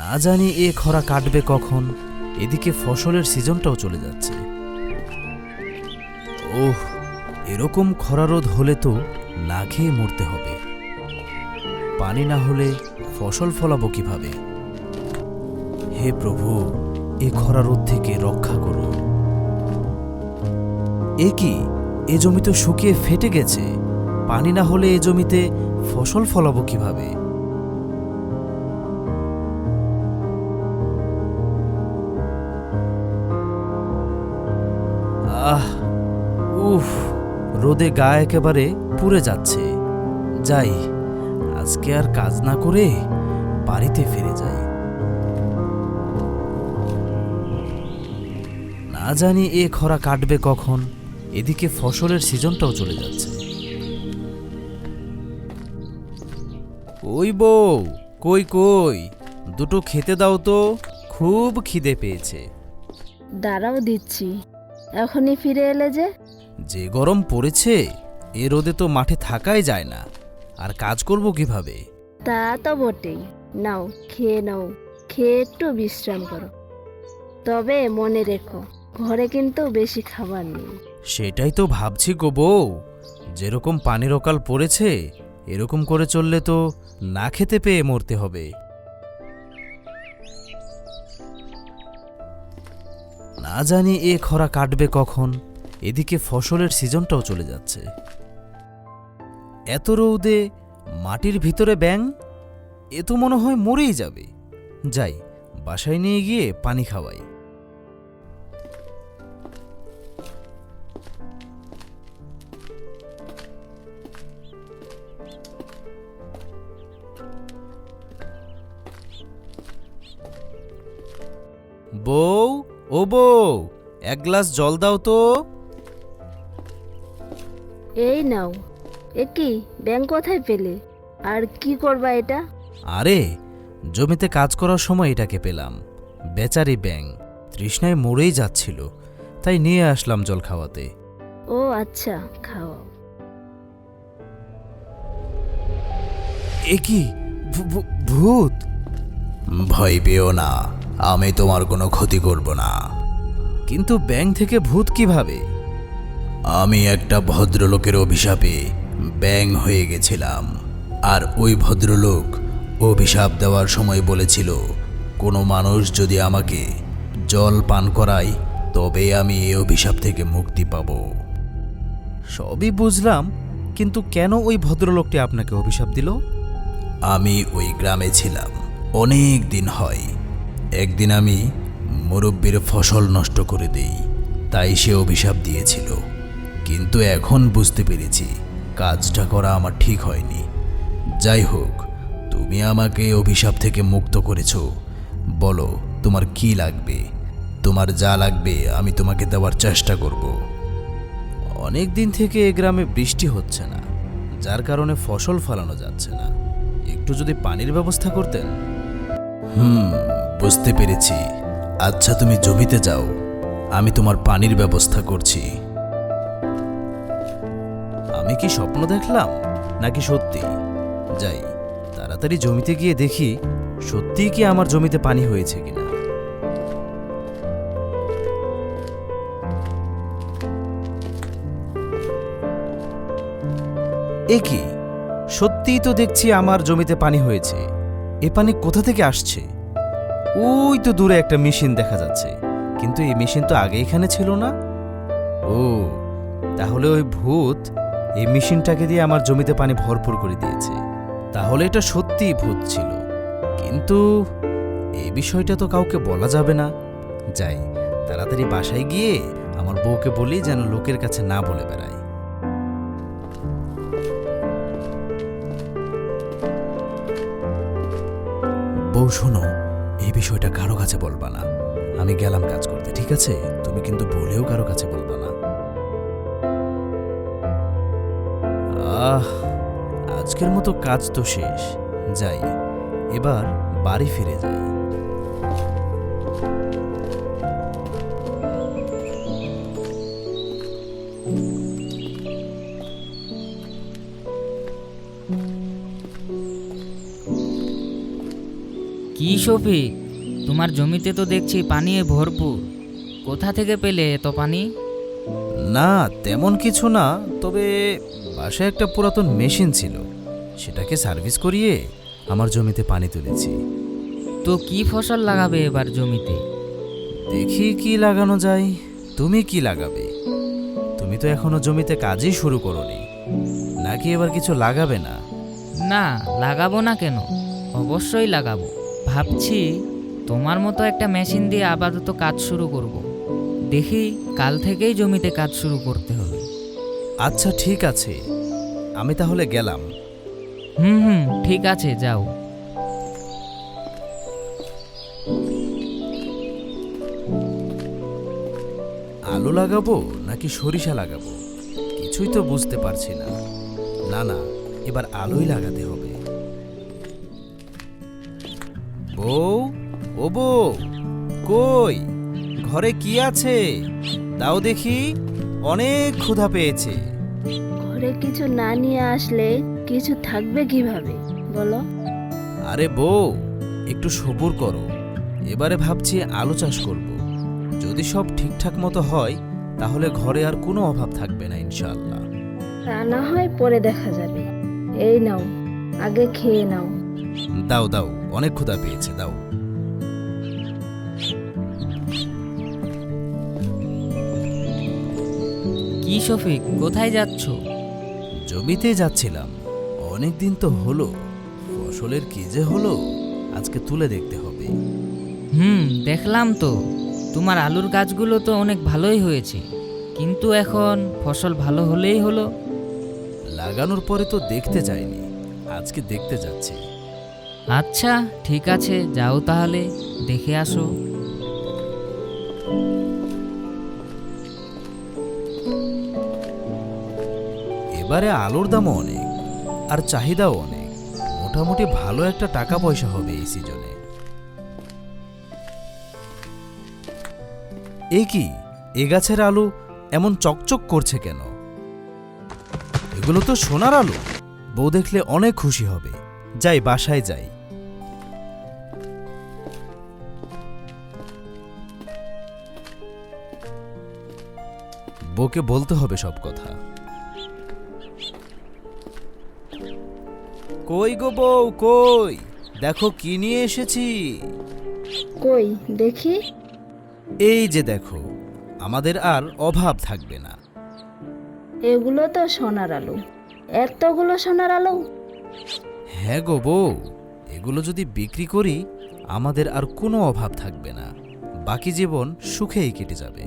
না জানি এ খরা কাটবে কখন। এদিকে ফসলের সিজনটাও চলে যাচ্ছে। ওহ, এরকম খরা রোদ হলে তো না খেয়ে মরতে হবে। পানি না হলে ফসল ফলাবো কিভাবে? হে প্রভু, এ খরা রোদ থেকে রক্ষা করো। এ কি, এ জমি তো শুকিয়ে ফেটে গেছে। পানি না হলে এ জমিতে ফসল ফলাবো কিভাবে? আহ, উফ, রোদে গা একেবারে পুড়ে যাচ্ছে। যাই, আজকে আর কাজ না করে বাড়িতে ফিরে যাই। না জানি এ খরা কাটবে কখন। এদিকে ফসলের সিজনটাও চলে যাচ্ছে। ওই বউ, কই কই, দুটো খেতে দাও তো, খুব খিদে পেয়েছে। দাঁড়াও দিচ্ছি। এখনই ফিরে এলে যে? যে গরম পড়েছে, এ রোদে তো মাঠে থাকাই যায় না। আর কাজ করব কিভাবে? তা তো বটেই। নাও, খেয়ে নাও। খেয়ে একটু বিশ্রাম করো। তবে মনে রেখো, ঘরে কিন্তু বেশি খাবার নেই। সেটাই তো ভাবছি গো বউ। যেরকম পানির অকাল পড়েছে, এরকম করে চললে তো না খেতে পেয়ে মরতে হবে। না জানি এ খরা কাটবে কখন। এদিকে ফসলের সিজনটাও চলে যাচ্ছে। এত রৌদে মাটির ভিতরে ব্যাঙ, এ তো মনে হয় মরেই যাবে। যাই, বাসায় নিয়ে গিয়ে পানি খাওয়াই। বউ, ও বউ, এক গ্লাস জল দাও তো। এই নাও। এ কি, ব্যাঙ কোথায় পেলে? আর কি করবা এটা? আরে, জমিতে কাজ করার সময় এটাকে পেলাম। বেচারি ব্যাঙ তৃষ্ণায় মরেই যাচ্ছিল, তাই নিয়ে আসলাম জল খাওয়াতে। ও আচ্ছা, খাও। এ কি, ভূত? ভয় পেও না, আমি তোমার কোনো ক্ষতি করব না। কিন্তু ব্যাঙ থেকে ভূত কিভাবে? আমি একটা ভদ্রলোকের অভিশাপে ব্যাঙ হয়ে গেছিলাম। আর ওই ভদ্রলোক অভিশাপ দেওয়ার সময় বলেছিল, কোনো মানুষ যদি আমাকে জল পান করায়, তবে আমি এই অভিশাপ থেকে মুক্তি পাব। সবই বুঝলাম, কিন্তু কেন ওই ভদ্রলোকটি আপনাকে অভিশাপ দিল? আমি ওই গ্রামে ছিলাম অনেক দিন হয়। একদিন আমি মুরব্বির ফসল নষ্ট করে দেই, তাই সে অভিশাপ দিয়েছিল। কিন্তু এখন বুঝতে পেরেছি কাজটা করা আমার ঠিক হয়নি। যাই হোক, তুমি আমাকে অভিশাপ থেকে মুক্ত করেছো। বলো, তোমার কি লাগবে? তোমার যা লাগবে আমি তোমাকে দেওয়ার চেষ্টা করব। অনেক দিন থেকে এ গ্রামে বৃষ্টি হচ্ছে না, যার কারণে ফসল ফলানো যাচ্ছে না। একটু যদি পানির ব্যবস্থা করতেন। বুঝতে পেরেছি। আচ্ছা, তুমি জমিতে যাও, আমি তোমার পানির ব্যবস্থা করছি। আমি কি স্বপ্ন দেখলাম নাকি সত্যি? যাই, তাড়াতাড়ি জমিতে গিয়ে দেখি সত্যিই কি আমার জমিতে পানি হয়েছে কিনা। এ কি, সত্যিই তো দেখছি আমার জমিতে পানি হয়েছে। এ পানি কোথা থেকে আসছে? ওই তো দূরে একটা মেশিন দেখা যাচ্ছে, কিন্তু এই মেশিন তো আগে এখানে ছিল না। ও, তাহলে ওই ভূত এই মেশিনটাকে দিয়ে আমার জমিতে পানি ভরপুর করে দিয়েছে। তাহলে এটা সত্যিই ভূত ছিল। কিন্তু এই বিষয়টা তো কাউকে বলা যাবে না। যাই, তাড়াতাড়ি বাসায় গিয়ে আমার বউকে বলি যেন লোকের কাছে না বলে বেড়ায়। বউ শোনো, এই বিষয়টা কারো কাছে বলবা না। আমি গেলাম কাজ করতে, ঠিক আছে? তুমি কিন্তু ভুলেও কারো কাছে বলবা না। আজকের মতো কাজ তো শেষ। যাই, এবার বাড়ি ফিরে যাই। কি কি শফিক, তোমার জমিতে তো দেখছি পানিয়ে ভরপুর। কোথা থেকে পেলে এত পানি? না তেমন কিছু না, তবে বাসায় একটা পুরাতন মেশিন ছিল, সেটাকে সার্ভিস করিয়ে আমার জমিতে পানি তুলেছি। তো কি ফসল লাগাবে এবার জমিতে? দেখি কি লাগানো যায়। তুমি কি লাগাবে? তুমি তো এখনো জমিতে কাজই শুরু করোনি, নাকি এবার কিছু লাগাবে না? না, লাগাবো না কেন, অবশ্যই লাগাবো। ভাবছি তোমার মতো একটা মেশিন দিয়ে আপাতত কাজ শুরু করব। দেখি কাল থেকেই জমিতে কাজ শুরু করতে হবে। আচ্ছা ঠিক আছে, আমি তাহলে গেলাম। হুম, ঠিক আছে, যাও। আলু লাগাবো নাকি সরিষা লাগাবো কিছুই তো বুঝতে পারছি না। না না, এবার আলুই লাগাতে হবে। বউ, ও বউ, কই ঘরে কি আছে? দাও দেখি, অনেক ক্ষুধা পেয়েছে। ঘরে কিছু না নিয়ে আসলে কিছু থাকবে কিভাবে বলো? আরে বউ, একটু সবুর করো। এবারে ভাবছি আলু চাষ করব। যদি সব ঠিকঠাক মতো হয় তাহলে ঘরে আর কোনো অভাব থাকবে না ইনশাআল্লাহ। তা না হয় পরে দেখা যাবে। এই নাও, আগে খেয়ে নাও। দাও দাও, অনেক ক্ষুধা পেয়েছে, দাও। কি শফিক, কোথায় যাচ্ছ? জমিতে যাচ্ছিলাম, অনেক দিন তো হলো। ফসলের কি যে হলো, আজকে তুলে দেখতে হবে। দেখলাম তো, তোমার আলুর গাছগুলো তো অনেক ভালোই হয়েছে, কিন্তু এখন ফসল ভালো হলেই হলো। লাগানোর পরে তো দেখতে যাইনি, আজকে দেখতে যাচ্ছি। আচ্ছা ঠিক আছে, যাও তাহলে, দেখে আসো। এবারে আলুর দামও অনেক, আর চাহিদাও অনেক। মোটামুটি ভালো একটা টাকা পয়সা হবে এই সিজনে। এই কি, এ গাছের আলু এমন চকচক করছে কেন? এগুলো তো সোনার আলু। বউ দেখলে অনেক খুশি হবে। যাই, বাসায় যাই। বউকে বলতে হবে সব কথা। কই গো বউ, কই? দেখো কি নিয়ে এসেছি। কই দেখি। এই যে দেখো, আমাদের আর অভাব থাকবে না। এগুলো তো সোনার আলু। এতগুলো সোনার আলু? হ্যাঁ গো বউ, এগুলো যদি বিক্রি করি আমাদের আর কোনো অভাব থাকবে না। বাকি জীবন সুখেই কেটে যাবে।